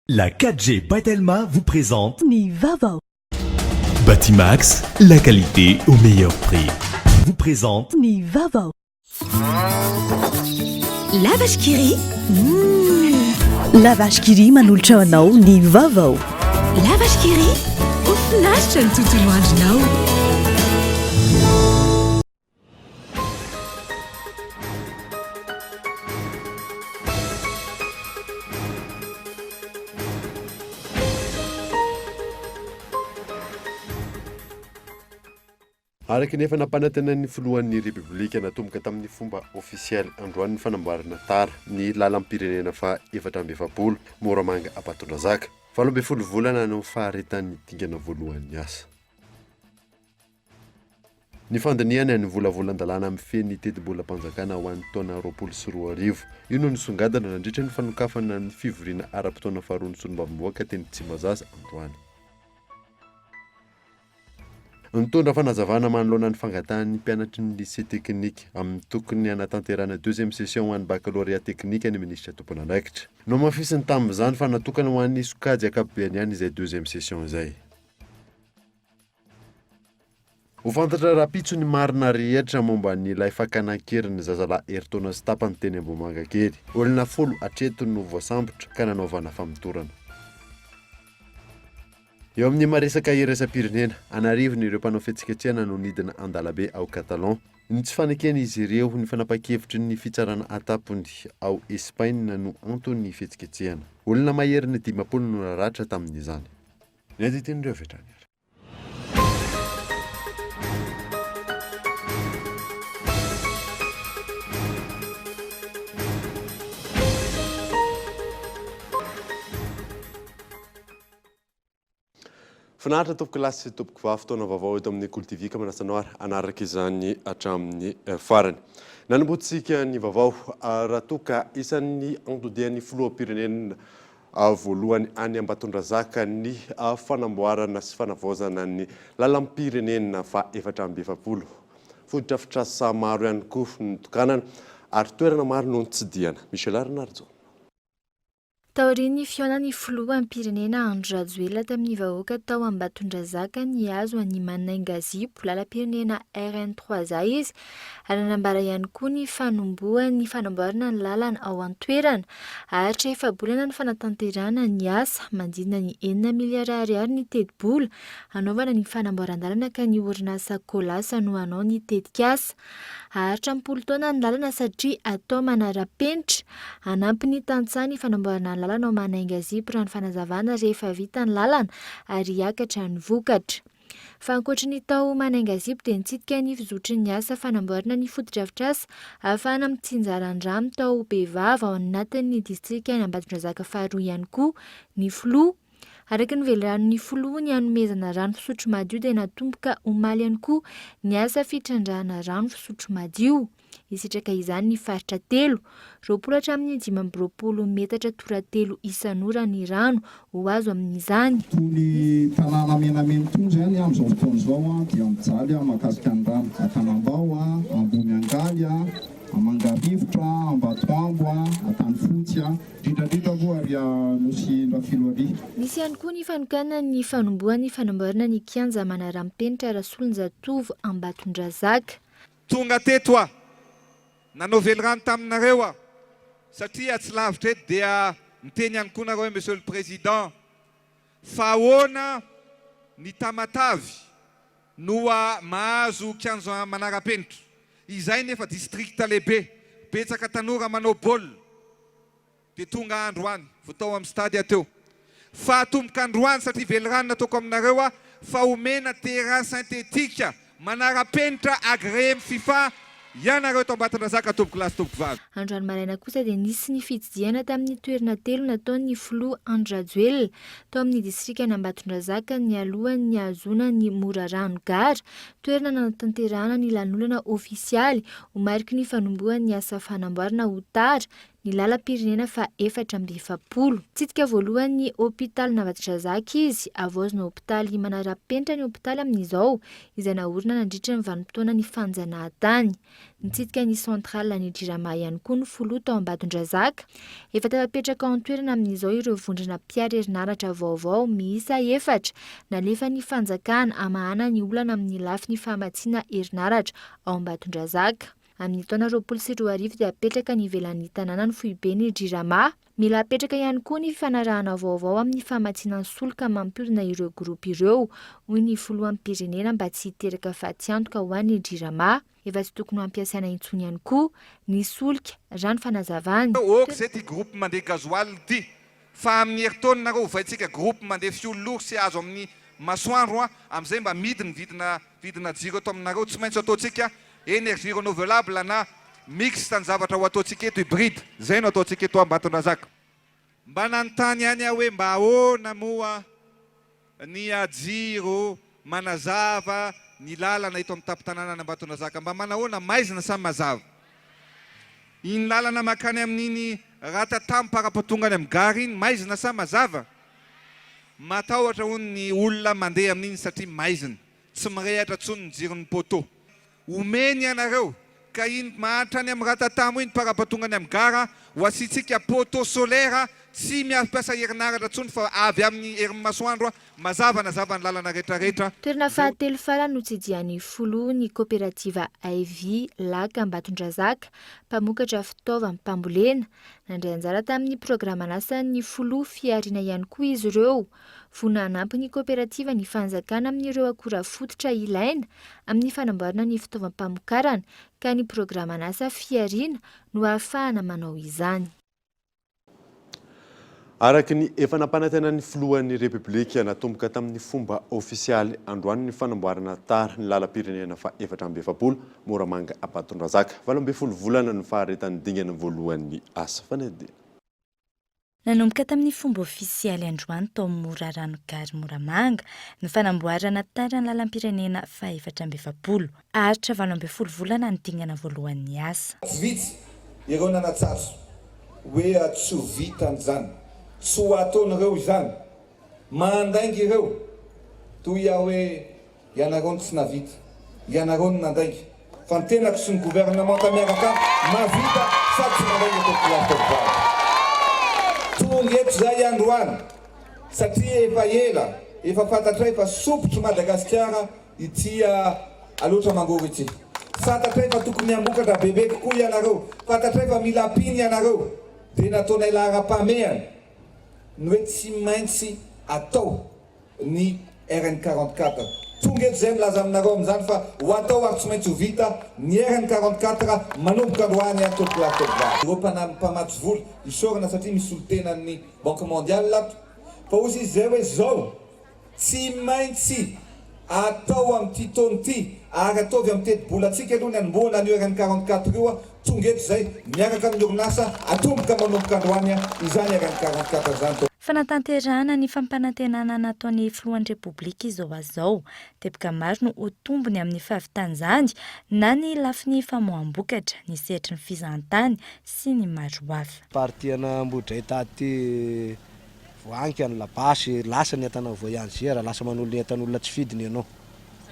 La 4G Batelma vous présente Nivava. Batimax, la qualité au meilleur prix. Vous présente Nivava. La vache qui rit. La vache qui rit manolotra anao ny vavao. La vache qui rit. Mafinaritra ny tontolo andronao. Araky nefa nampanantenan'ny filohan'ny repoblika natomboka tamin'ny fomba ofisiely androany ny fanamboarana tara ny lalam-pirenena fa 720 Moramanga Ampatondrazaka 12 volana no faharetan'ny dingana voalohany asa. Ny fandiniany ny volavolan-dalàna amin'ny feny teti-bolam-panjakana ho an'ny taona 24 io no nisongadana nandritra ny fanokafana ny fivoriana ara-potoana faharoa ny solombavam-boaka teny Tsimbazaza androany. Nitondra fanazavana manoloana ny fangatahan'ny mpianatry ny lycée teknika amin'ny tokony anatanterana deuxième session ho an'ny baccalauréat teknika ny ministra tompon'andraikitra. No mafisiny tamin'izany fa natokana ho an'ny sokajy akapobeany ihany izay deuxième session izay. Ho fantatra rapitso ny marina rehetra momba ny ilay fakanankerin'ny zazalahy eritaona sy tapany teny Ambohimanga kely. Olona 10 hatreto no voasambotra ka nanaovana famotorana. Eo amin'ny maresaka iraisam-pirenena, anarivony ireo mpanao fihetsiketsehana no nidina Andalabe ao Catalan. Ny tsy fanekena izy ireo ny fanapa-kevitry ny fitsarana atapony ao Espagne no antony fihetsiketsehana. Olona mahery ny 10 no naratra tamin'izany. Ny aditin'ireo vetrany. Finaritra tompoko lasy sy tompoko vavy fotoana vaovao eto amin'ny Kultivika Manasanoara anaraka izany hatramin'ny farany. Nanombotsika ny vaovao raha toka isan'ny andodian'ny filoham-pirenena voalohany any Ambatondrazaka ny fanamboarana sy fanavaozana ny lalam-pirenena fa 720. Fototra fitrasa maro ihany koa ny tokanana ary toerana maro no tsidiana. Michel Arnardo. Taorian'ny fionan'ny filoham-pirenena Andry Rajoelina tamin'ny vahoaka tao Ambatondrazaka ny azo any Manaingazipo lalam-pirenena RN3 izay izy ary nanambara ihany koa ny fanombohan'ny fanamboarana ny lalana ao an-toerana ary efa bolana ny fanatanterana ny asa mandina ny 9 miliara ariary ny teti-bola hanaovana ny fanamboaran-dalana ka ny orinasa Kolasa no hanao ny tetikasa ary 30 taona ny lalana satria atao manara-penitra hanampy ny tantsaha ny fanamboarana ny lalana ao Manaingazipo raha ny fanazavana rehefa vita ny lalana ary hiakatra ny vokatra. Fa ankoatra ny tao Manaingazipo dia nitsidika ny fizotry ny asa fanamboarana ny foto-drafitrasa ahafahana mitsinjaran-drano tao Bevava ao anatin'ny distrika ny Ambatondrazaka faharoa ihany koa ny filoha. Araky ny veloran'ny filoha ny hanomezana rano fisotro madio dia natomboka omaly ihany koa ny asa fitrandrahana rano fisotro madio. Isitraka izany ny faritra 3, 20 hatramin'ny 520 metatra toratelo isan'ora ny rano ho azo amin'izany. Ny tanàna menamena tony zany amin'izao fotoana izao dia mijaly mahakasika ny rano Atanambao, Amboniangaly, Mangarivotra, Ambatoambo, Antanifotsy, indrindra koa ary nosy Rafiloary. Nisy ihany koa ny fanokana ny fanombohan'ny fanamboarana ny kianja manara-penitra Rasolonjatovo Ambatondrazaka. Tonga teto a nanao velorano taminareo a satria tsy lavitra eto dia miteny ihany koa nareo monsieur le président fa ahoana ny Tamatavy no mahazo kianja manara-penitra izay nefa district lehibe betsaka tanora manao baolina dia tonga andro any votao amin'ny stade ateo fa atomboka andro any satria velorano nataoko aminareo a fa omena terrain synthétique manara-penitra agréé amin'ny FIFA ianareo eto Ambatondrazaka tompoko lasy tompoko vavy. Androany maraina kosa dia nisy ny fitsidiana tamin'ny toerana 3 nataon'ny filoha Andry Rajoelina tao amin'ny distrika ny Ambatondrazaka ny alohan'ny azona ny Morarano Gara toerana nanatanterahana ny lanonana ofisialy ho mariky ny fanombohan'ny asa fanamboarana ho tara ny lalam-pirenena fa 420. Tsitsika voalohany ny hôpitaly Navadrazaka izy, avoazina hôpitaly Manarapenitra ny hôpitaly amin'izao, izay naorina nandritra ny vanim-potoana ny fanjanahantany. Nitsitsika ny centrale ny Jirama ihany koa ny foloa tao Ambatondrazaka. Efa tafapetraka ao an-toerana amin'izao ireo vondrona mpiary herinaratra vaovao miisa 4 nalefa ny fanjakana amahana ny olana amin'ny lafiny famatsiana herinaratra ao Ambatondrazaka. Amin'ny taona 2024 dia apetraka ny ivelan'ny tanàna ny foibeny Jirama. Mila apetraka ihany koa ny fanarahana vaovao amin'ny famatsiana soloka mampiodina ireo groupe ireo, hoy ny filoham-pirenena mba tsy hiteraka faty antoka ho an'ny Jirama. Efa tsy tokony ampiasaina intsony ihany koa ny solika rano fanazavany. Ok zay ty groupe mandeha gasoil ty fa amin'ny herintaona nareo vaitsika groupe mandeha fiololory sy azo amin'ny masoandro amin'izay mba midiny vidina jiro ato aminareo tsy maintsy ataontsika énergie renouvelable na mix tany zavatra ho ataontsika eto hybride zay no ataontsika eto Ambatondrazaka. Mba nanontany ihany aho hoe mba ahoana moa ny jiro manazava ny lalana ito amin'ny tapitanàna any Ambatondrazaka, mba manahoana maizina sa mazava? Iny lalana makany amin'iny ratatamy parapatonga any amin'ny gary iny maizina sa mazava? Matahotra hono ny olona mandeha amin'iny satria maizina, tsy mirehatra tsony ny jiron'ny poteau. Omeny ianareo ka iny mahatra any amin'ny ratatamy iny parapatonga any amin'ny gara ho asitsika poteau solaire tsy miampiasa herinaratra tsony fa avy amin'ny herin'ny masoandro mazava ny lalana rehetrarehetra. Toerana fahatelo farany no tsidian'ny folo ny kooperativa IV Laka Ambatondrazaka, mpamokatra fitaovam-pambolena. Nandray anjara tamin'ny programan'asa ny folo fiariana ihany koa izy ireo. Vonanampy ny kooperativa ny fanjakana amin'ireo akora fototra ilaina amin'ny fanamboarana ny fitaovam-pamokarana ka ny programan'asa fiariana no ahafahana manao izany. Araky ny efa nampanantenan'ny filohan'ny Repoblika natomboka tamin'ny fomba ofisialy androany ny fanamboarana tara ny lalam-pirenena fa 420 Moramanga Ambatondrazaka. 12 volana ny faharetan'ny dingana voalohan'ny asa fanadina. Nanomboka tamin'ny fomba ofisialy androany tao Moraranogary Moramanga ny fanamboarana tara ny lalam-pirenena fa 420. Aritra 12 volana ny dingana voalohan'ny asa. Vitsy ireo nanatsaso hoe tsy ho vitan'izany. Tsy ho ataonareo izany, mandaingy ireo toy aho hoe ianareo ny tsy navita, ianareo ny nandaingy, fa ny tenako sy ny gouvernement miaraka mavita sady tsy nandaingy atao tonga eto zay androany satria efa ela efa fantatray fa sopotry Madagasikara ity aloatra mangory ity, fantatray fa tokony ambokatra bebe kokoa ianareo, fantatray fa mila piny ianareo, dia nataonay lahara-pameana ny hoe tsy maintsy atao ny RN44. Tonga eto zay milaza aminareo amin'izany fa ho atao ary tsy maintsy ho vita ny RN44 manomboka androany atopolatopola. Ireo mpamatsy vola isorana satria misy olo-tenan'ny Banque mondiale lato fa ozy izy zay hoe zao tsy maintsy atao amin'ity taona ity ary ataovy amin'ny teti-bolatsika aloha ny anomboana ny RN44 io. Tonga eto zay miaraka amin'ny orinasa atomboka manomboka androany izany RN44 zany. Fanatanterahana ny fampanantenana nataon'ny filohan'ny Repoblika izao azao, teboka maro no ho tombony amin'ny fahavitan'izany na ny lafiny famoam-bokatra, ny sehatry ny fizahantany sy ny maro hafa. Partiana Ambodray taty voanky ny labasy lasa ny atana voyageur, lasa manolo ny atan'olona tsy fidiny ianao.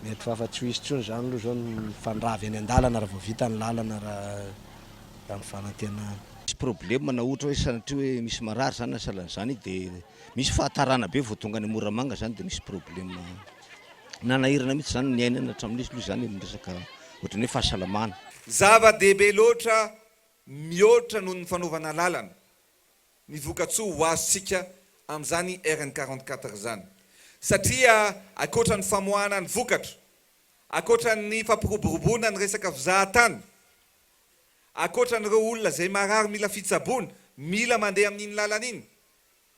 Mety fa afa tsy hisy tsony zany aloha zao ny fandravy any an-dalana raha vao vita ny lalana raha ny fanantenana. Misy problème na ohatra hoe sanatria hoe misy marary zany salan'izany dia misy fahatarana be vao tonga ny Moramanga zany dia misy problème nanahirana mihitsy zany ny ainana hatramin'izy loha zany miresaka ohatran'ny hoe fahasalamana. Zava-dehibe loatra mihoatra noho ny fanaovana lalana ny vokatsoa ho azontsika amin'izany RN44 zany satria akoatra ny famoahana ny vokatra, akoatra ny fampiroboroboana ny resaka fizahatany, akoatra n'ireo olona zay marary mila fitsaboana, mila mandeha amin'iny lalana iny.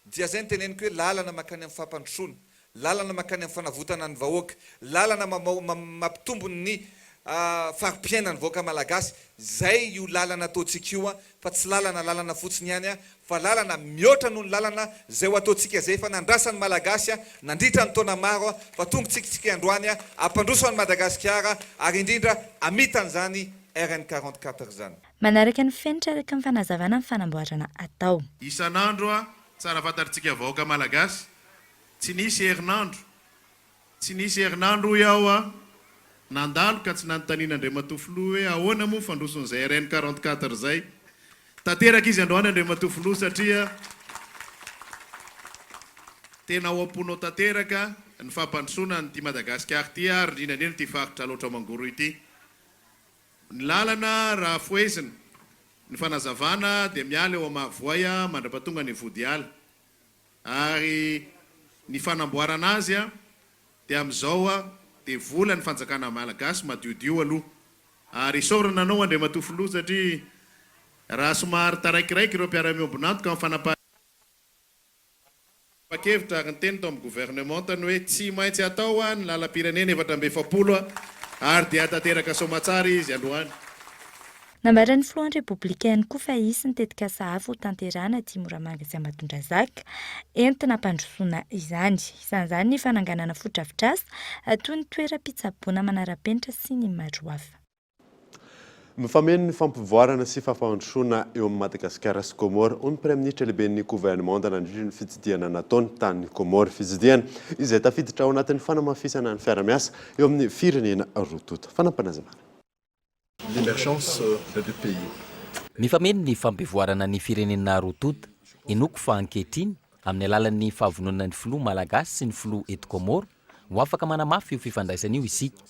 Dia zay ny teneniko hoe lalana makany amin'ny fampandrosoana, lalana makany amin'ny fanavotana ny vahoaka, lalana mampitombo ny fari-piainan'ny vahoaka malagasy. Zay io lalana ataontsika io fa tsy lalana fotsiny ihany fa lalana mihoatra noho ny lalana zay ho ataontsika zay fa nandrasan'ny malagasy nandritra ny taona maro fa tonga tsika androany ampandroso an'ny Madagasikara ary indrindra amitan'izany RN44 zany. manaraka ny fenitra araka ny fanazavana ny fanamboarana atao. Isan'andro tsara fantatritsika vahoaka malagasy tsy nisy herinandro iaho nandalo ka tsy nanontaniana Andriamatofilo hoe ahoana moa fandroson'izay RN44 zay. Tanteraka izy androany Andriamatofilo satria tena ao am-ponao tanteraka ny fampandrosoana ny ty Madagasikara ty ary indrindra ty faritra loatra mangoro ity. Ny lalana raha foezina ny fanazavana dia miala eo amavoay mandrapatonga ny vody ala ary ny fanamboarana azy dia amin'izao dia vola ny fanjakana malagasy madiodio aloha ary isaorana anao Andriamatofilo satria raha somary taraikiraiky ireo mpiara-miombonanto ka fanapa-kevitra ary ny teny tao amin'ny gouvernement tany hoe tsy maintsy atao ny lalam-pirenena 770 ary dia tanteraka somatsara izy androany. Nambara ny filohan'ny Repoblika ihany koa fa isy nitetika sahafo tanterana aty Moramanga sy Ambatondrazaka entina hampandrosoana izany. Isan'izany ny fananganana foto-drafitrasa toy ny toeram-pitsaboana manara-penitra sy ny maro hafa. Mifameno ny fampivoarana sy fampandrosoana eo amin'ny Madagasikara sy Komora ny Praiministra lehiben'ny gouvernement nandritra ny fitsidiana nataony tany Komora fitsidiana izay tafiditra ao anatin'ny fanamafisana ny fiara-miasa eo amin'ny firenena rototo. Fanampanazamana. L'émergence de deux pays. Mifameno ny fampivoarana ny firenena rototo enoko fa ankehitriny amin'ny alalan'ny fahavononana ny filoha malagasy sy ny filoha eto Komora ho afaka manamafy io fifandraisana io isika.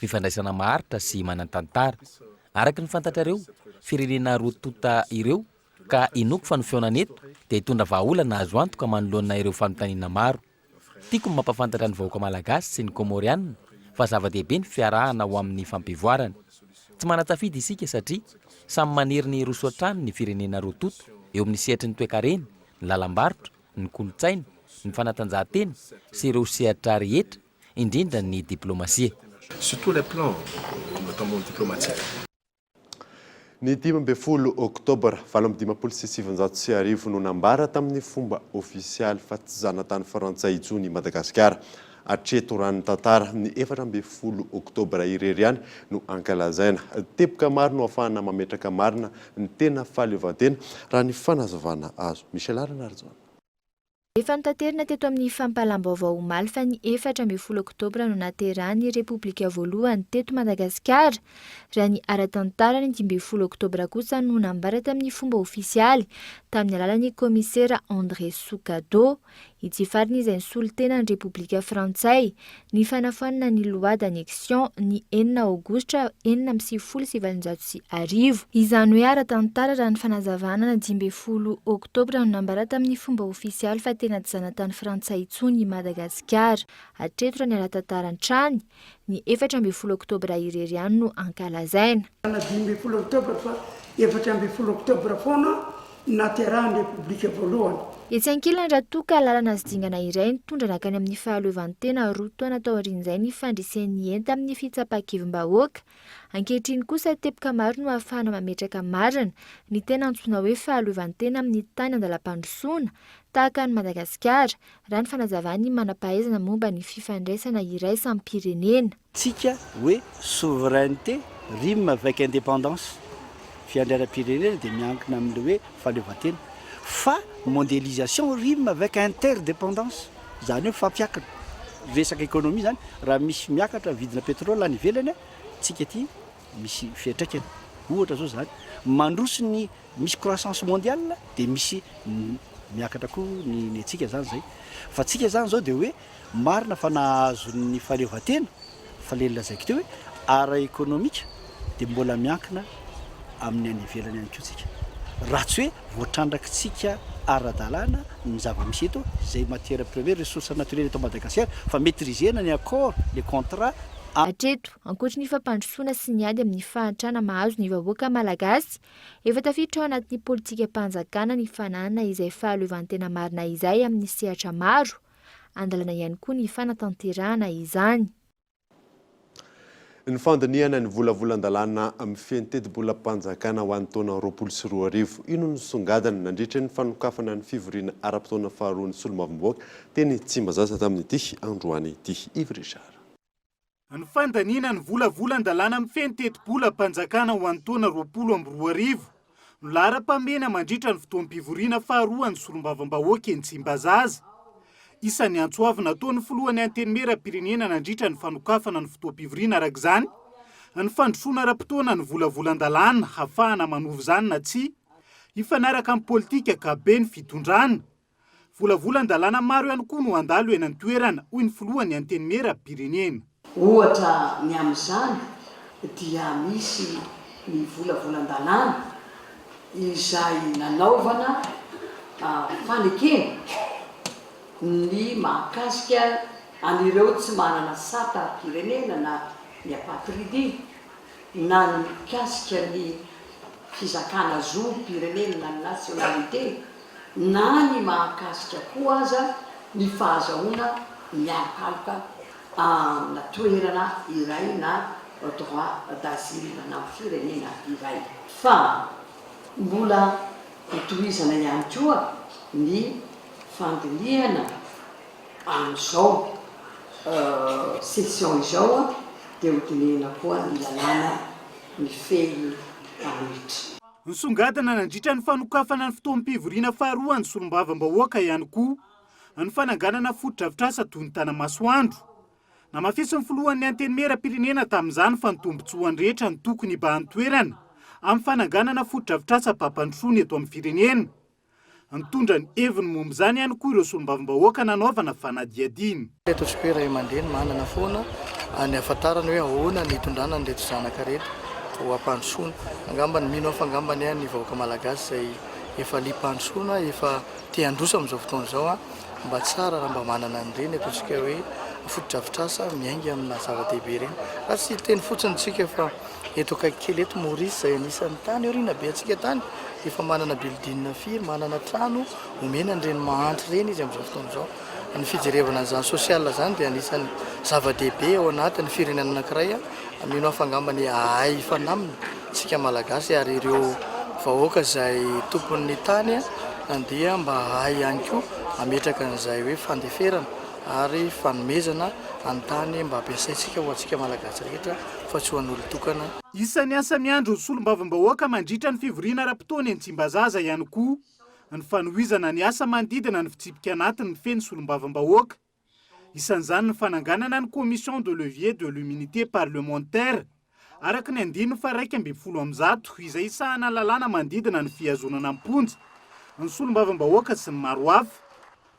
Fifandraisana maharitra sy manantantara. Araka ny fantatrareo, firenena rotota ireo ka enoko fa ny feonana eto dia hitondra vahaolana azo antoka manoloana ireo fanontaniana maro. Tiako ny mampafantatra ny vahoaka malagasy sy ny komorianina fa zava-dehibe ny fiarahana ho amin'ny fampivoarana. Tsy manatafidy isika satria samy manery ny rosoatrano ny firenena rototo eo amin'ny sehatry ny toe-karena, ny lalam-barotra, ny kolotsaina, ny fanatanjahantena sy ireo sehatra rehetra indrindra ny diplomasia. Sur tous les plans, notamment diplomatique. Ny 15 Oktobra 1970 no nambara tamin'ny fomba ofisialy fa tsy zanatany Frantsay itsony Madagasikara. Hatreto rano tantara ny 14 Oktobra irery ihany no ankalazaina. Teboka maro no ahafahana mametraka marina ny tena fahaleovantena raha ny fanazavana azo. Michel Arnardzon. Efa notanterina teto amin'ny fampalam-baovao omaly fa ny 14 Oktobra no naterahany Repoblika voalohany teto Madagasikara. Raha ny ara-tantara ny 15 Oktobra kosa no nambara tamin'ny fomba ofisialy tamin'ny alalan'ny komisera André Soukado. Ijifariny izay nisolitena ny Repoblika Frantsay ny fanafoanana ny loi d'annexion ny 9 Aogostra 1970. Izany hoe ara-tantara raha ny fanazavana na 15 Oktobra no nambara tamin'ny fomba ofisialy fa tena tsy zanatany Frantsay itsony Madagasikara. Hatreto raha ny ara-tantara an-trany ny 14 Oktobra irery ihany no ankalazaina. 15 Oktobra fa 14 Oktobra foana naterahan'ny Repoblika voalohany. Etsy ankilany raha toka lalana azy dingana iray nitondra nakany amin'ny fahaleovantena roa natao aorian'izay ny fandresen'ny enta amin'ny fitsapakevim-bahoaka. Ankehitriny kosa teboka maro no ahafahana mametraka marina ny tena antsoina hoe fahaleovantena amin'ny tany andalam-pandrosoana tahaka ny Madagasikara raha ny fanazavany manam-pahaizana momba ny fifandraisana iray sampirenena. Tsika hoe souveraineté rime avec indépendance. Fiandrianam-pirenena dia miankina amin'le hoe fahaleovantena. Fa mondialisation rime avec interdépendance. Zany hoe fampiakatra. Resaka économie zany raha misy miakatra vidina pétrole any ivelany tsika ty misy fiantraikany. Ohatra zao zany mandroso ny misy croissance mondiale dia misy miakatra koa ny atsika zany zay. Fa tsika zany zao dia hoe marina fa nahazo ny fahaleovantena fa le lazaiko teo hoe ara économique dia mbola miankina amin'ny any ivelany ihany koa tsika. Raha tsy hoe voatrandrakitsika ara-dalàna ny zava-misy eto izay matière première ressources naturelles eto Madagasikara fa maîtrisena ny accord les contrats. Hatreto ankoatra ny fampandrosoana sy ny ady amin'ny fahantrana mahazo ny vahoaka malagasy efa tafiditra ao anatin'ny politika mpanjakana ny fananana izay fahaleovantena marina izay amin'ny sehatra maro. Andalana ihany koa ny fanatanterahana izany. Ny fandiniana ny volavolan-dalàna amin'ny fientedi-bolam-panjakana ho an'ny taona 2024 ino ny songadana nandritra ny fanokafana ny fivoriana ara-potoana faharoan'ny solomavimboaka teny Tsimbazaza tamin'ity androany ity. Yves Richard. Ny fandaniana ny volavolan-dalàna amin'ny fentetbola mpanjakana ho an'ny taona 2020 no lara-pamena mandritra ny fotoam-pivoriana faharoa ny solombavam-bahoaka eny Tsimbazaza. Isan'ny antsoavy nataon'ny filohan'ny antenimera-pirenena nandritra ny fanokafana ny fotoam-pivoriana arak'izany, ny fandrosoana ara-potoana ny volavolan-dalàna hafahana manovy izany na tsy, hifanaraka amin'ny politika kabe ny fitondrana. Volavolan-dalàna maro ihany koa no andalo eny an-toerana hoy ny filohan'ny antenimera-pirenena. Ohatra ny amin'izany dia misy ny volavolan-dalàna izay nanaovana fanekena ny mahakasika an'ireo tsy manana sata-pirenena na ny apatridi na ny mikasika ny fizakana zo-pirenena na ny nationalité na ny mahakasika koa aza ny fahazahoana mialokaloka na toerana iray na droit d'asile na firenena iray. Fa mbola hitohizana ihany koa ny fandiniana amin'izao session izao dia hodinina koa ny lalàna mifehy amiditra. Nisongadina nandritra ny fanokafana ny fotoam-pivoriana faharoa ny solombavam-bahoaka ihany koa ny fananganana foto-drafitrasa toy ny tanamasoandro. Namafisy ny filohan'ny antenimera-pirenena tamin'izany fa ny tombotsoany rehetra ny tokony hibahan'ny toerana amin'ny fananganana foto-drafitrasa mpampandrosoana eto amin'ny firenena. Nitondra ny heviny momba izany ihany koa ireo solombavam-bahoaka nanaovana fanadihadiny. Ataontsika hoe Ray aman-dreny manana foana ny ahafantarana hoe ahoana ny hitondrana ny reto zanaka reto ho ampandrosoana. Angambany mino fa angambany ny vahoaka malagasy izay efa liam-pandrosoana efa te handroso amin'izao fotoana izao mba tsara raha mba manana an'ireny ataontsika hoe foto-drafitrasa miainga amina zava-dehibe ireny. Raha tsy teny fotsiny tsika fa eto akaikely eto Maurice izay anisan'ny tany aoriana be antsika tany efa manana building firy, manana trano, omena ireny mahantry ireny izy amin'izao fotoana izao. Ny fijerevana an'izany sosial izany dia anisan'ny zava-dehibe ao anatin'ny firenena anankiray. Mino aho fa angambany ahay fanamina tsika malagasy ary ireo vahoaka izay tompon'ny tany andeha mba ahay ihany koa ametraka an'izay hoe fandeferana ary fanomezana an-tany mba ampiasaintsika ho antsika malagasy rehetra fa tsy ho an'olon-tokana. Isan'ny asa miandro ny solombavam-bahoaka mandritra ny fivoriana ara-potoana eny Tsimbazaza ihany koa ny fanohizana ny asa manodidina ny fitsipika anatiny feno solombavam-bahoaka. Isan'izany ny fananganana ny commission de levier de l'immunité parlementaire araka ny 9/100 izay isahana lalàna manodidina ny fihazonana amponja ny solombavam-bahoaka sy ny maro hafa.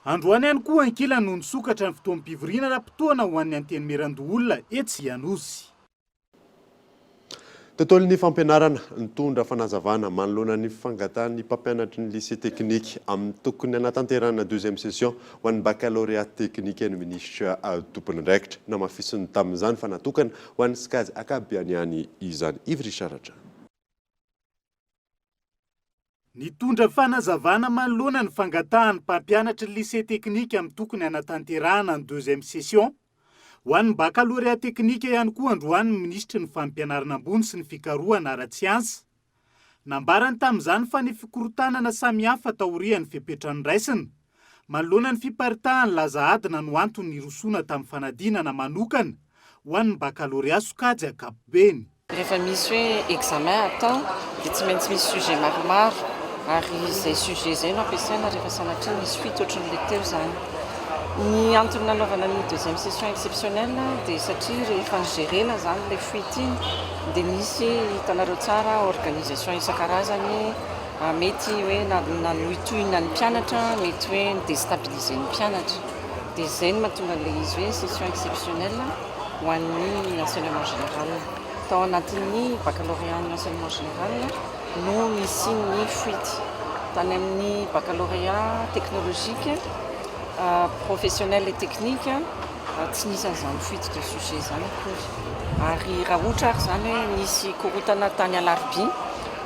Androany ihany koa ankilany no nisokatra ny fotoam-pivoriana ara-potoana ho an'ny antenimieran-doholona etsy Anosy. Tontolon'ny fampianarana nitondra fanazavana manoloana ny fangatahany mpampianatry ny lycée technique amin'ny tokony anatanterahana 2e session ho an'ny baccalauréat technique ny ministra tompon'andraikitra namafisiny tamin'izany fa natokana ho an'ny sikazy akabiany any izany. Ivry Saratra. Nitondra fanazavana manoloana ny fangatahany mpampianatry ny lycée technique amin'ny tokony anatanterahana ny 2e session ho an'ny baccalauréat technique ihany koa androany ny ministra ny fampianarana ambony sy ny fikarohana ara-tsiansa. Nambarany tamin'izany fa ny fikorotanana samihafa taorian'ny fipetrany raisina manoloana ny fiparitahany lazahadina no antony nirosona tamin'ny fanadinana manokana ho an'ny baccalauréat sokajy ankapobeny. Rehefa misy hoe examen atao dia tsy maintsy misy sujet maromaro ary izay sujet izay no ampiasaina rehefa sanatria misy fito ohatran'ilay teo izany. Ny antony nanaovana ny 2e session exceptionnelle dia satria rehefa nigerena izany ilay fuite iny dia misy hitanareo tsara organisation isan-karazany mety hoe na nohitohina ny mpianatra mety hoe déstabiliser ny mpianatra. Dia izay no mahatonga ilay izy hoe session exceptionnelle ho an'ny enseignement général. Tao anatin'ny baccalauréat ny enseignement général no nisy ny fuite tany amin'ny baccalauréat technologique professionnel et technique tsy nisy an'izany fuite de sujet izany akory. Ary raha ohatra ary izany hoe nisy korotana tany alarobia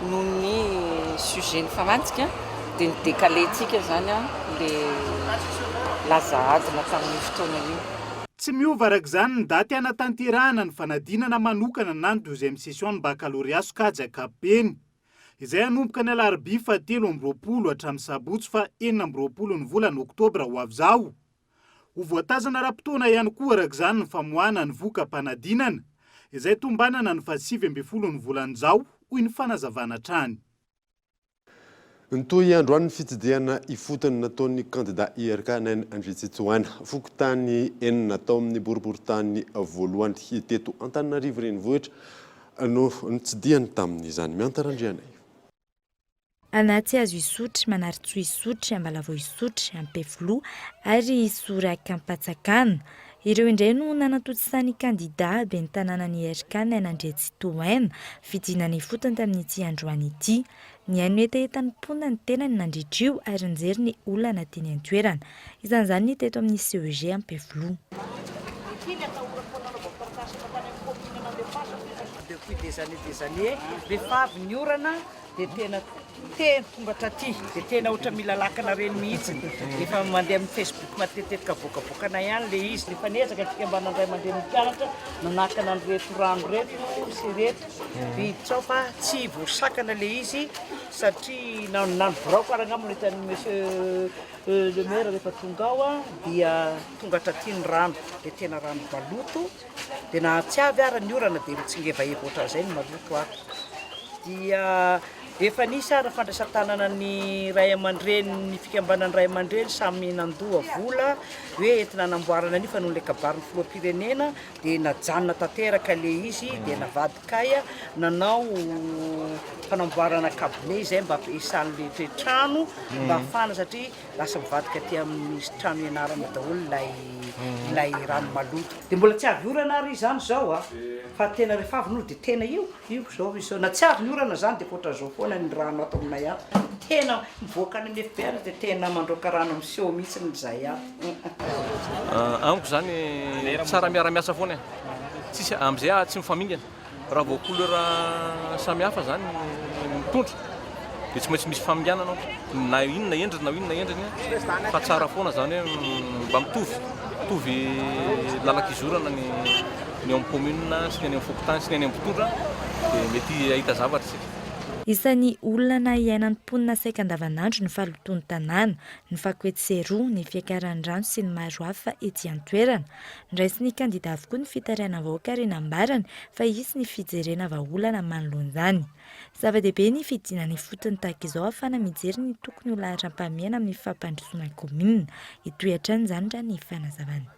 noho ny sujet ny famantsika dia nidécalentsika izany ilay lazahadina tamin'ny fotoana io. Tsy miova arak'izany ny daty anatanterahana ny fanadinana manokana na ny 2e session ny baccalauréat sokajy ankapobeny izay hanomboka ny alarobia 7 amby 20 hatramin'ny sabotsy 4 amby 20 ny volana oktobra ho avy izao. ho voatazana raha-potoana ihany koa arak'izany ny famoahana ny voka-panadinana izay tombanana ny 27 ny volan'izao hoy ny fanazavana trany. Ntoy androany fitsidihana ifotony nataon'ny candidat IRK Naina Andritsetsoana fokotany enina natao amin'ny boriboritany voalohany teto Antananarivo renivohitra no nitsidihany tamin'izany miantarandrianay. Anaty azo isotry manaritsy isotry ambalavo isotry ampefilo ary soraka ampatsakana. Ireo indray no nanatosisany kandida ben'ny tanànan'ny IRK Naina Andritsetsoana fidinany fotony tamin'ity androany ity. Ny haino etaetany mponina ny tena ny nandritrio ary nijery ny olana tiany an-toerana. Izan'izany ny teto amin'ny CEG ampefilo. Depuis des années, rehefa avy ny orana dia tena tongatra aty dia tena ohatra mila lakana reny mihitsy. Efa mandeha amin'ny Facebook matetetika bokabokana ihany le izy rehefa niezaka tika mba nandray mandeha ny mpianatra nanakana ny reto rano reto sy reto viditsao fa tsy voasakana le izy satria nanoborao karangamba hitany monsieur le maire rehefa tonga ao dia tongatra aty ny rano dia tena rano maloto dia na tsy avy ara ny orana dia mitsingevaeva ohatran'izay ny maloto ato dia efa nisy ara fandraisan-tanana ny ray aman-dreny ny fikambanan'ny ray aman-dreny samy nandoa vola hoe entina namboarana ny fa noho le kabarin'ny filoham-pirenena dia najanona tanteraka le izy dia navadikaya nanao fanamboarana kabine izay mba ampiasan'le trano mba hafana satria lasa mivadika aty amin'ny trano ianarana daholo ilay rano maloto dia mbola tsy avy orana ary izany zao fa tena rehefa avy no dia tena io zao na tsy avy ny orana zany dia koatra zao foana ny rano ato aminay ato tena mivoaka ny MFR dia tena mandroaka rano miseho mihitsy ny zay ato. Amiko zany tsara miara-miasa foana tsisy amizay tsy mifamingana raha vao couleur samihafa zany mitondra dia tsy maintsy misy faminganana na inona endriny fa tsara foana zany hoe mba mitovy lalak'izorana ny eo amin'ny commune sy ny any amin'ny fokotany sy ny any amin'ny mpitondra dia mety ahita zavatra sika. Isan'ny olona iainan'ny mponina saika andavanandro ny fahalotoan'ny tanàna, ny fakoetseroa, ny fiakaran'ny rano sy ny maro hafa ety an-toerana. Ndraisy ny kandida avokoa ny fitariana vahoaka ary nambarany fa hisy ny fijerena vahaolana manoloan'izany. Zava-dehibe ny fidinany fotony tahaka izao ahafana mijery ny tokony ho lahatra-pahamehana amin'ny fampandrosoana komina. Itoy hatrany izany ny fanazavana.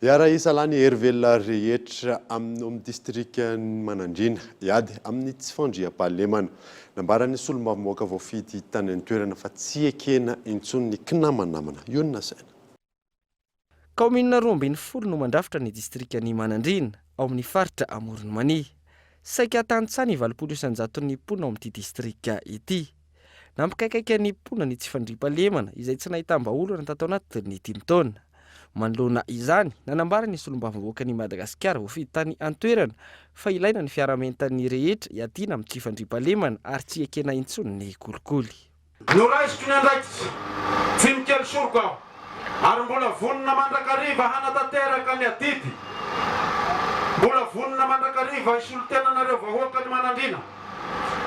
Iara isalany hervelona rehetra amin'ny distrika Manandrina iady amin'ny tsy fandriam-pahalemana nambarany solombavamboaka voafidy tany an-toerana fa tsy ekena intsony ny kinamanamana io ny nasaina. Kaomina 12 no mandrafitra ny distrika ny Manandrina ao amin'ny faritra Amoron'i Mania. Saika tany-tsany 700 ny mponina ao amin'ity distrika ity. Nampikaikaika ny mponina ny tsy fandriam-pahalemana izay tsy nahitam-baolana tatao anaty ny 5 taona. Manoloana izany nanambara ny solombavamboaka ny Madagasikara voafidy tany an-toerana fa ilaina ny fiarahamentany rehetra hiadiana amin'ny tsy fandriam-pahalemana ary tsy ekena intsony ny kolikoly. Noraisiko ny andraikitsy tsy mikely soroko aho ary mbola vonona mandrakariva hanatanteraka ny atity. Mbola vonona mandrakariva isolotenanareo vahoaka ny Manandrina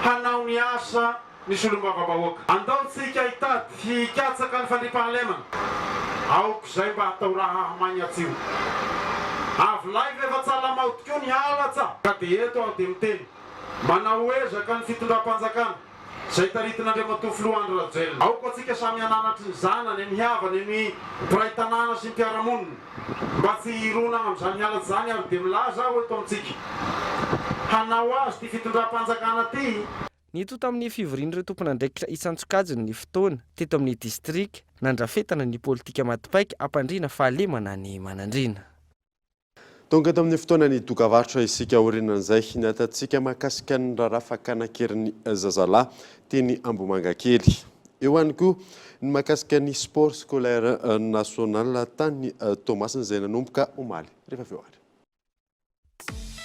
hanao ny asa ny solombavamboaka. Andaontsika hitady hikatsaka ny fandriam-pahalemana. Aoko zay mba hatao raha magnatsio. Avy live efa tsala maotiko ny halatsa. Ka dia eto aho dia miteny. Manao ezaka ny fitondram-panjakana. Zay taritin'Andriamatoa Filohandry Rajoelina. Aoko atsika samy ananatry ny zanany, ny havany, ny mpiray tanàna sy ny mpiara-monina. Mba tsy hirona amin'izany halatsa zany ary dia milaza aho eto amintsika. Hanao azy ty fitondram-panjakana ty. Ny toto amin'ny fivorian'ireo tompon'andraikitra isan-tsokajiny ny fotoana teto amin'ny distrika nandrafetana ny politika matipaika ampandriana fahalemana ny Manandrina. Tonga eto amin'ny fotoana ny dokavarotra isika orinan'izay natatsika mahakasika ny raharaha fakanankerin'ny zazalahy teny Ambomangakely. Eo ihany koa ny mahakasika ny sport scolaire national tany Tomasina izay nanomboka omaly rehefa avy eo ary.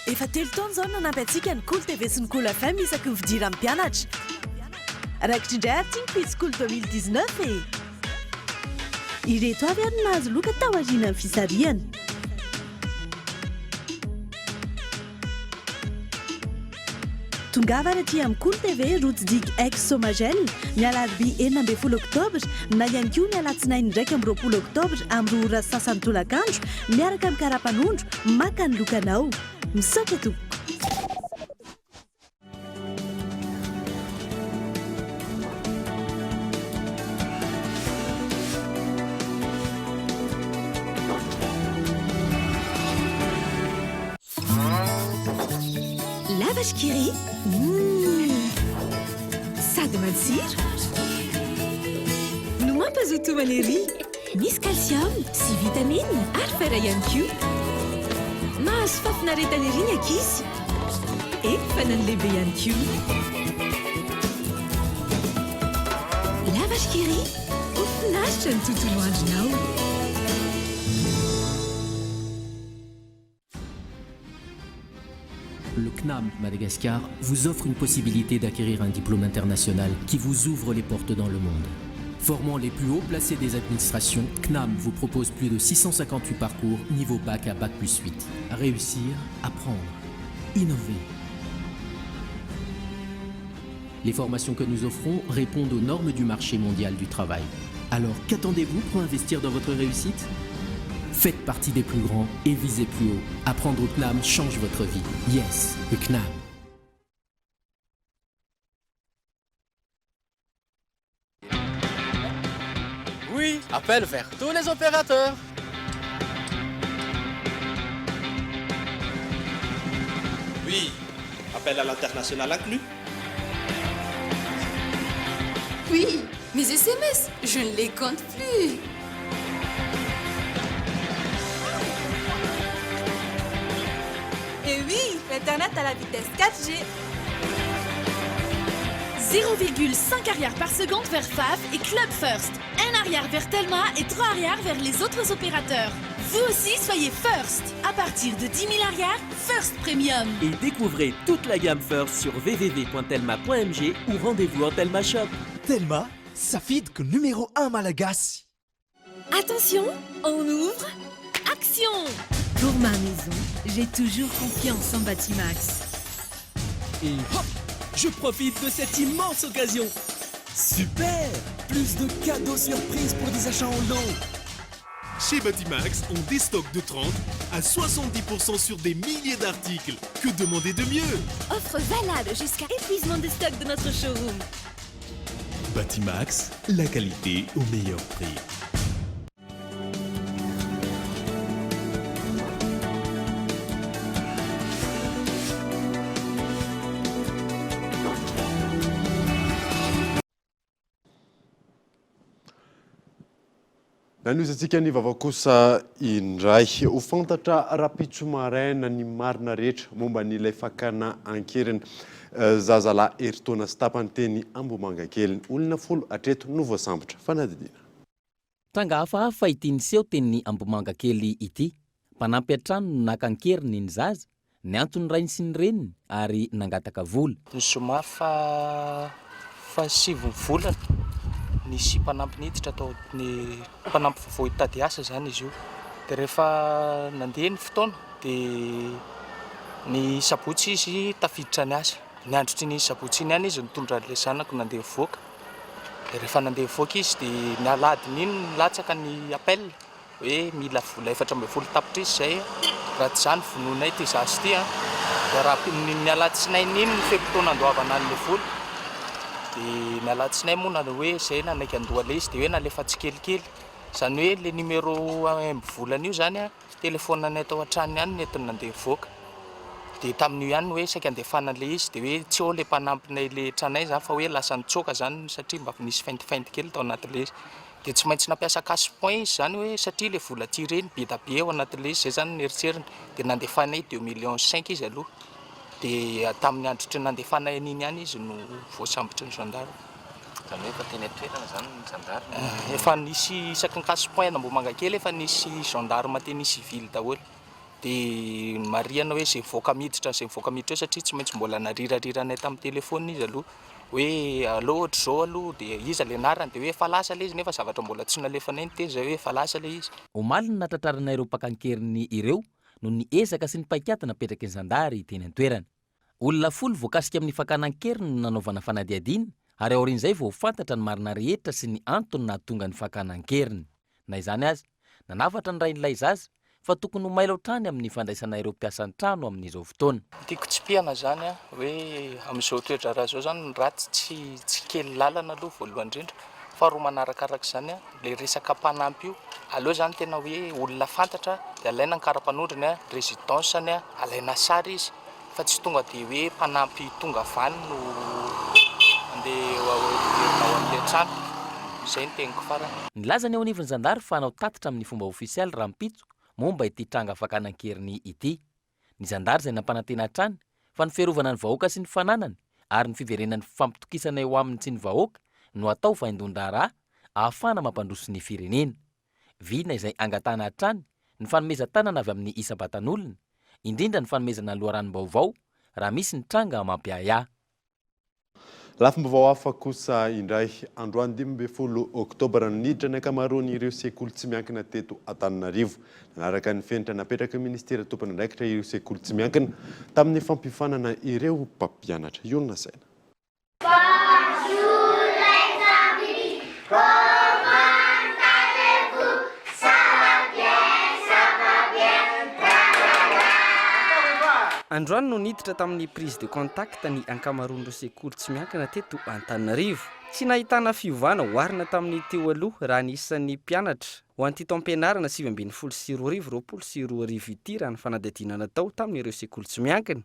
Efa 3 taona zao nanampy antsika ny Cool TV sy ny Cool FM isaky ny fidira amin'ny mpianatra. Raikitra indray ary ty ny quiz Cool 2019 e. Ireto avy ary nahazo loka tao aoriana ny fisariana. tongavana aty amin'ny Cool TV rotsdik ex Somagel ny alarobia 9 oktobra na ihany koa ny alatsinainy 20 oktobra amin'ny ora sasany tolakandro miaraka amin'ny karapanondro maka ny lokanao misaotra tompoko. Lavage Kiri, sady matsiro no mampazoto manery, misy calcium sy vitamine ary fer ihany koa. Mahazo fafinaretana ery ny ankizy, fa na ny lehibe ihany koa. Lavage Kiri, ho finaritra ny tontolo andronao. Le CNAM Madagascar vous offre une possibilité d'acquérir un diplôme international qui vous ouvre les portes dans le monde. Formant les plus hauts placés des administrations, CNAM vous propose plus de 658 parcours niveau bac à bac plus 8. Réussir, apprendre, innover. Les formations que nous offrons répondent aux normes du marché mondial du travail. Alors qu'attendez-vous pour investir dans votre réussite ? Faites partie des plus grands et visez plus haut. Apprendre au CNAM change votre vie. Yes, le CNAM. Oui, appel vers tous les opérateurs. Oui, appel à l'international inclus. Oui, mes SMS, je ne les compte plus. Et oui, l'Internet à la vitesse 4G. 0,5 arrière par seconde vers FAF et Club First. 1 arrière vers Telma et 3 arrière vers les autres opérateurs. Vous aussi, soyez First. À partir de 10 000 arrières, First Premium. Et découvrez toute la gamme First sur www.telma.mg ou rendez-vous en Telma Shop. Telma, sa fidque numéro 1 Malagasy. Attention, on ouvre. Action! Pour ma maison, j'ai toujours confiance en Batimax. Et hop, je profite de cette immense occasion. Super! Plus de cadeaux surprises pour des achats en lot. Chez Batimax, on déstocke de 30 à 70% sur des milliers d'articles. Que demander de mieux? Offre valable jusqu'à épuisement des stocks de notre showroom. Batimax, la qualité au meilleur prix. Nanoizatsika ny vaovao kosa indray ho fantatra rapitso maraina ny marina rehetra momba n'ilay fakana ankeriny zazalahy eritaona sy tapany teny Ambohimangakeliny olona 10 hatreto no voasambotra fanadidina. Tranga hafahafa ity niseho teny Ambohimangakely ity. Mpanampy an-trano no nakankeriny ny zaza, ny antony rainy sy ny reniny ary nangataka vola. Ny somary fa 7 volana. Nisy mpanampy niditra atao ny mpanampy vao hitady asa zany izy io. Dia rehefa nandeha ny fotoana dia ny sabotsy izy tafiditra ny asa. Ny androtry ny sabotsy iny ihany izy nitondra an'ilay zanako nandeha mivoaka. Dia rehefa nandeha mivoaka izy dia ny aladiny iny nilatsaka ny appel hoe mila vola 400 tapitra izy zay. Raha tsy izany vononay ty zasy ty. Dia raha ny alatsinainy iny ny fe-potoana andoavana an'ilay vola. Dia ny alatsinainy moa na hoe zay nanaiky andohala izy dia hoe nalefa tsikelikely. Zany hoe le numéro volana io zany telefonanay tao an-trano ihany netiny nandeha mivoaka. Dia tamin'io ihany hoe saika andefana an'ilay izy dia hoe tsy eo le mpanampinay le tranay zany fa hoe lasa nitsoaka zany satria mba nisy faintifainty kely tao anatin'ilay izy. Dia tsy maintsy nampiasa cash point izy zany hoe satria le vola ty reny be da be ao anatin'ilay izy zay zany nieritseriny. Dia nandefanay 2,5 millions izy aloha. Dia tamin'ny androtry nandefanay an'iny ihany izy no voasambotry ny gendarme. Zany hoe efa teny an-toerana zany ny gendarme. Efa nisy isaky ny cash point Ambohimangakely efa nisy gendarme teny civil daholo. Dia marihana hoe zay voaka miditra eo satria tsy maintsy mbola narirarirana tamin'ny telefôny izy aloha hoe allo ohatra zao aloha dia izy le anarany dia hoe efa lasa le izy nefa zavatra mbola tsy nalefanay ny teny zay hoe efa lasa le izy. Omaly ny natratraranay ireo mpakankeriny ireo no ny ezaka sy ny paikady napetraky ny zandary teny an-toerana. olona folo voakasika amin'ny fakanan-keriny no nanaovana fanadiadiana ary aorian'izay vao fantatra ny marina rehetra sy ny antony nahatonga ny fakanan-keriny. Na izany azy, nanafatra ny rain'ilay zaza fa tokony ho mailo trany amin'ny fandraisana ireo mpiasan'ny trano amin'izao fotoana. Tiako tsipihana zany hoe amin'izao toetra raha zao zany ratsy tsy kely lalana aloha voalohany indrindra, faharoa manarakaraka zany le resaka mpanampy io aleo zany tena hoe olona fantatra dia alaina ny karapanondriny résidence-ny alaina sary izy fa tsy tonga dia hoe mpanampy tonga vany no andeha ao amin'ilay trano. Izay ny teniko farany. Nilaza ny ao anivon'ny zandary fa hanao tatitra amin'ny fomba ofisialy Rampitso momba ity tranga fakanan-keriny ity. Ny zandary izay nampanantena trany fa ny fiarovana ny vahoaka sy ny fananany ary ny fiverenan'ny fampitokisana eo aminy sy ny vahoaka no atao vaindon-draharaha ahafahana mampandroso ny firenena. Vina izay angatana trany ny fanomezan-tanana avy amin'ny isabatan'olona, indrindra ny fanomezana ny loharanom-baovao raha misy ny tranga mampiaya. Lafim-baovao hafa kosa indray androany 12 oktobra niditra ny ankamaroany ireo sekoly tsy miankina teto Antananarivo. Nanaraka ny fenitra napetraka ministera tompony andraikitra ireo sekoly tsy miankina tamin'ny fampifanana ireo mpampianatra. Iona Saina. Androany no niditra tamin'ny prise de contact ny ankamaroan'ireo sekoly tsy miankina teto Antananarivo. Tsy nahitana fiovana oharina tamin'ny teo aloha raha ny isan'ny mpianatra. Ho an'ity taom-pianarana 2024 ity raha ny fanadihadiana natao tamin'ireo sekoly tsy miankina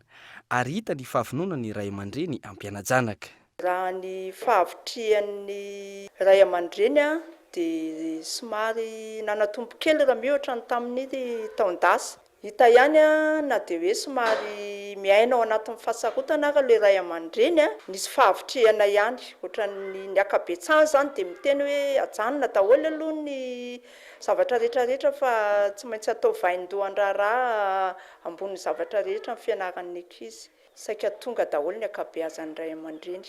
ary hita ny fahavonona ny ray aman-dreny ampianajanaka. Raha ny fahavitrian'ny ray aman-dreny dia somary nanatombo kely raha mihoatra ny tamin'ny taon-dasa. Hita ihany na dia hoe somary miaina ao anatin'ny fahasarotana ary ilay ray aman-dreny nisy fahavitriana ihany ohatran'ny akabetsahany zany dia miteny hoe ajanona daholo aloha ny zavatra rehetrarehetra fa tsy maintsy atao vaindohan-draharaha ambony zavatra rehetra amin'ny fianaran'ny ankizy. Saika tonga daholo ny akabeazan'ny ray aman-dreny.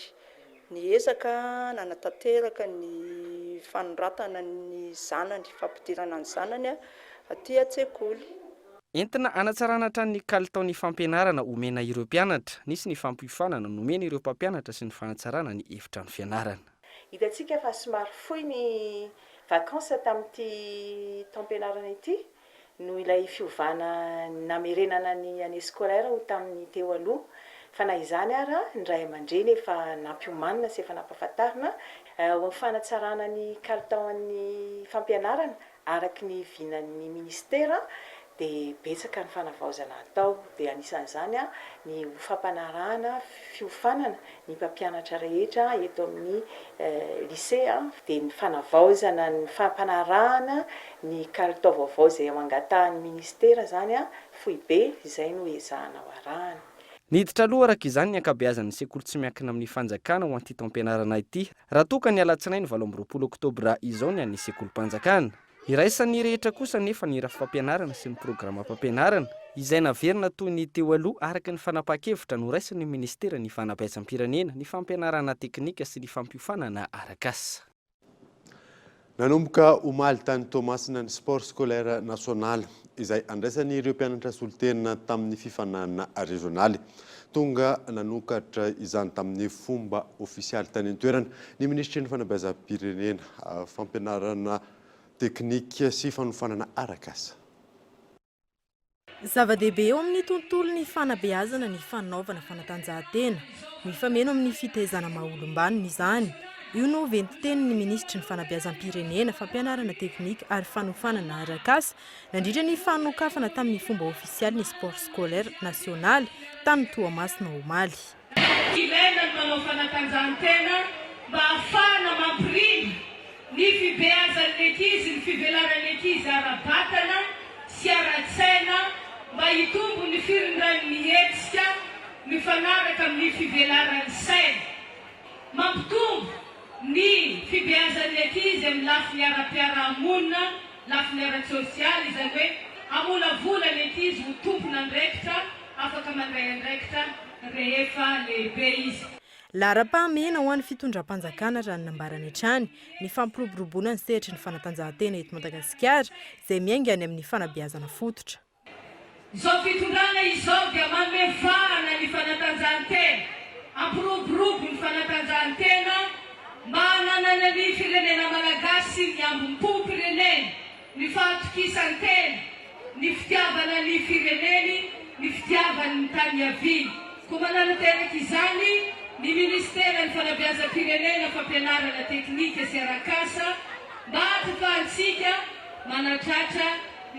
Ny ezaka nanatanteraka ny fanoratana ny zanany, fampidirana ny zanany aty an-tsekoly. Entina anatsarana hatrany kalitaon'ny fampianarana omena ireo mpianatra, nisy ny fampifanana nomena ireo mpampianatra sy ny fanatsarana ny efitrano fianarana. Hitantsika fa somary fohy ny vakansa tamin'ity taom-pianarana ity no ilay fiovana namerenana ny année scolaire ho tamin'ny teo aloha. Fa na izany ara ny ray aman-dreny efa nampiomanina sy efa nampahafantarina ho fanatsarana ny kalitaon'ny fampianarana araky ny vinan'ny ministera dia betsaka ny fanavaozana atao dia anisan'izany ny fampanarahana fiofanana ny mpampianatra rehetra eto amin'ny lycée dia ny fanavaozana ny fampanarahana ny kalitao vaovao izay ao angatahan'ny ministera zany fohy be izay no ezahana ho arahana. Niditra aloha araka izany ny ankabeazan'ny sekoly tsy miankina amin'ny fanjakana ho an'ity taom-pianarana ity raha toka ny alatsinainy 20 oktobra izao ny an'ny sekolim-panjakana. Iraisan'ny rehetra kosa nefa ny rafa-fampianarana sy ny programa fampianarana izay naverina toy ny teo aloha araka ny fanapahan-kevitra no raisan'ny ministera ny fanabeazam-pirenena ny fampianarana teknika sy ny fampiofanana arak'asa. Nanomboka omaly tany Tomasina ny sport scolaire national izay andraisany ireo mpianatra solitena tamin'ny fifanana regionaly. Tonga nanokatra izany tamin'ny fomba ofisialy tany an-toerana ny ministry ny fanabeazam-pirenena fampianarana teknika sy fanofanana arak'asa. Zava-dehibe eo amin'ny tontolo ny fanabeazana ny fanaovana fanatanjahantena, mifameno amin'ny fitezana maha-olom-banona izany. Io no ventiteny ny ministry ny fanabeazam-pirenena fampianarana teknika ary fanofanana arak'asa nandritra ny fanokafana tamin'ny fomba ofisialy ny sport scolaire national tamin'ny Toamasina omaly. Ilaina ny manao fanatanjahantena mba ahafahana mampirindra ny fibeazan'ny ankizy, ny fivelaran'ny ankizy ara-batana sy ara-tsaina mba hitombo ny firindran'ny hetsika mifanaraka amin'ny fivelaran'ny saina. Mampitombo ny fibeazan'ny ankizy amin'ny lafiny ara-piarahamonina, lafiny ara-tsosialy izany hoe amolavola ny ankizy ho tompona andraikitra, afaka mandray andraikitra rehefa lehibe izy. Lara-pahamena ho an'ny fitondram-panjakana raha nambarany hatrany ny fampiroboroboana ny sehatry ny fanatanjahantena eto Madagasikara izay miainga any amin'ny fanabeazana fototra. Izao fitondrana izao dia mamefahana ny fanatanjahantena ampiroborobo ny fanatanjahantena mba hananana ny firenena malagasy ny ambom-po-pirenena ny fahatokisantena ny fitiavana ny fireneny ny fitiavany ny tany aviny koa mananateraka izany ny ministera ny fanabeazam-pirenena fampianarana teknika sy arakasa mba hatafahantsika manatratra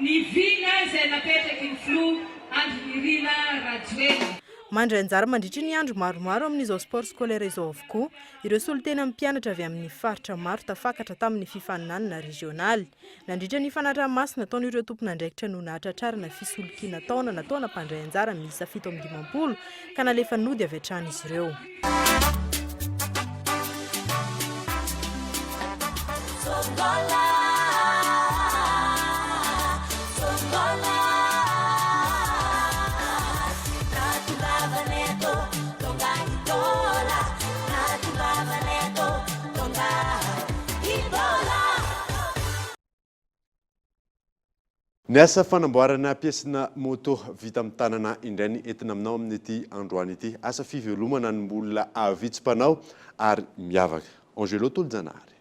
ny vina izay napetraky ny flo Andrinirina Rajoelina. Mandray anjara mandritra ny andro maromaro amin'izao sport scolaire izao avokoa ireo solitena mpianatra avy amin'ny faritra maro tafakatra tamin'ny fifaninanana regionaly nandritra ny fanaraha-masina nataon'ireo tompon'andraikitra no nahatratrarana fisolokiana taona nataona mpandray anjara miisa 7 ka nalefa nody avy hatrany izy ireo. Ny asa fanamboarana piesina moto vita amin'ny tanana indray ny entina aminao amin'ity androany ity asa fivelomana ny mbola avitsy-panao ary miavaka. Angelo Toljanary.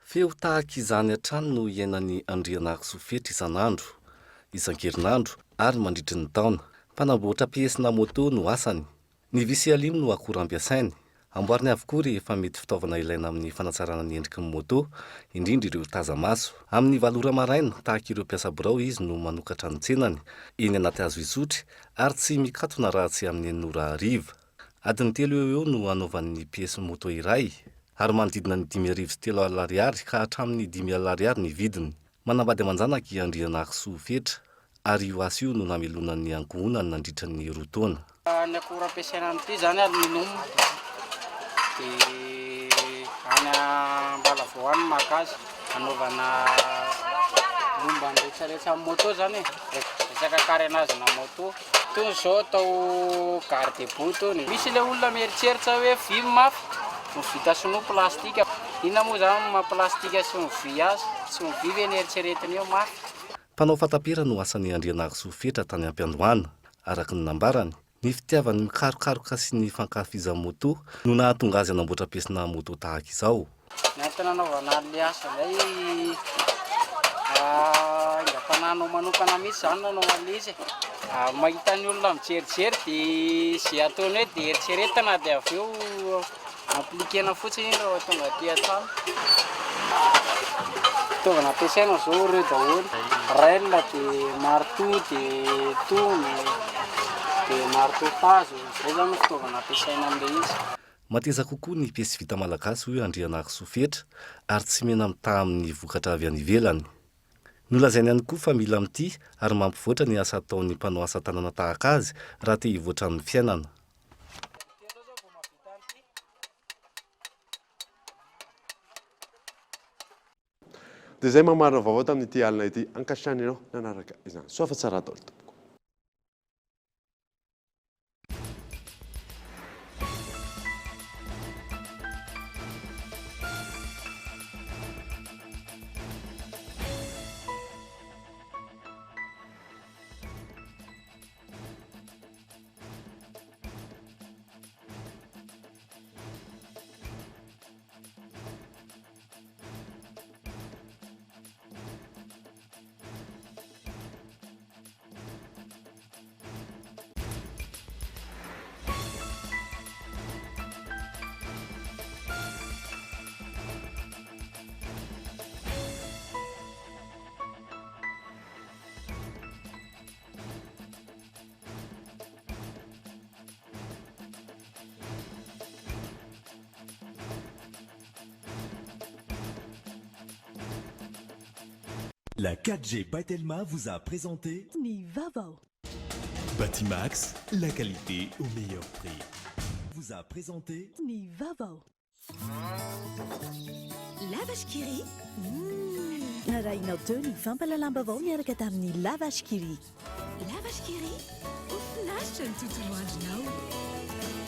Feo tahaka izany hatrany no iainan'ny Andriana Sofetra isan'andro, isan-kerinandro ary mandritry ny taona. Mpanamboatra piesina moto no asany. Ny visy alimo no akora ampiasainy. Amboariny avokoa rehefa mety fitaovana ilaina amin'ny fanatsarana ny endriky ny moto, indrindra ireo taza-maso. Amin'ny valora maraina, tahaka ireo mpiasa birao izy no manokatra ny tsenany, eny anaty hazo isotry, ary tsy mikatona raha tsy amin'ny 9 ariva. Adiny 3 eo no anaovan'ny piesy moto iray. Ary manodidina ny 5,3 ariary ka hatramin'ny 5 ariary ny vidiny. Manambady amanjanaka i Andriana Sofetra ary io asa io no namelonan'ny ankohonany nandritra ny 2 taona. Ny akora ampiasaina amin'ity zany aluminium dia any Ambalavoany Magazy anaovana lomba rehetrarehetra amin'ny moto zany resaka carénage na moto. Toy izao atao garde boue tony. Misy ilay olona mieritreritra hoe vy mafy no vita sinoa plastika. Inona moa zany maha-plastika sy ny vy azy, sy ny vy ve nieritreretiny eo mafy. Mpanao fatapera no asan'ny Andriana Sofetra tany am-Piandohana. Araka ny nambarany, ny fitiavany mikarokaroka sy ny fankafizan'ny moto no nahatonga azy hanamboatra piesina moto tahaka izao. Natana anaovana an'ilay asa izay ingam-pananao manokana mihitsy zany nanao an'ilay izy. Mahita ny olona mijerijery dia izay ataony hoe dia eritreretana dia avy eo aplikena fotsiny raha tonga aty an-trano. Fitaovana ampiasaina izao ireo daholo. Relle dia marteau dia tony dia marteau hazo. Izay zany fitaovana ampiasaina amin'ilay izy. Mateza kokoa ny piesy vita malagasy hoe Andriana Sofetra ary tsy mena mitaha amin'ny vokatra avy any ivelany. Nolazainy ihany koa fa mila amin'ity ary mampivoatra ny asa ataon'ny mpanao asa tanana tahaka azy raha te hivoatra amin'ny fiainana. Dia izay mamarina vaovao tamin'ity alina ity ankasitrany ianao nanaraka izany. Soafa tsara daholo tompoko. La 4G Batelma vous a présenté Nivavo. Batimax, la qualité au meilleur prix. Vous a présenté Nivavo. La vache qui rit. rainao teo ny fampalalam-bavao miaraka tamin'ny lavashkiri lavashkiri ofinaritra ny tontolo andronao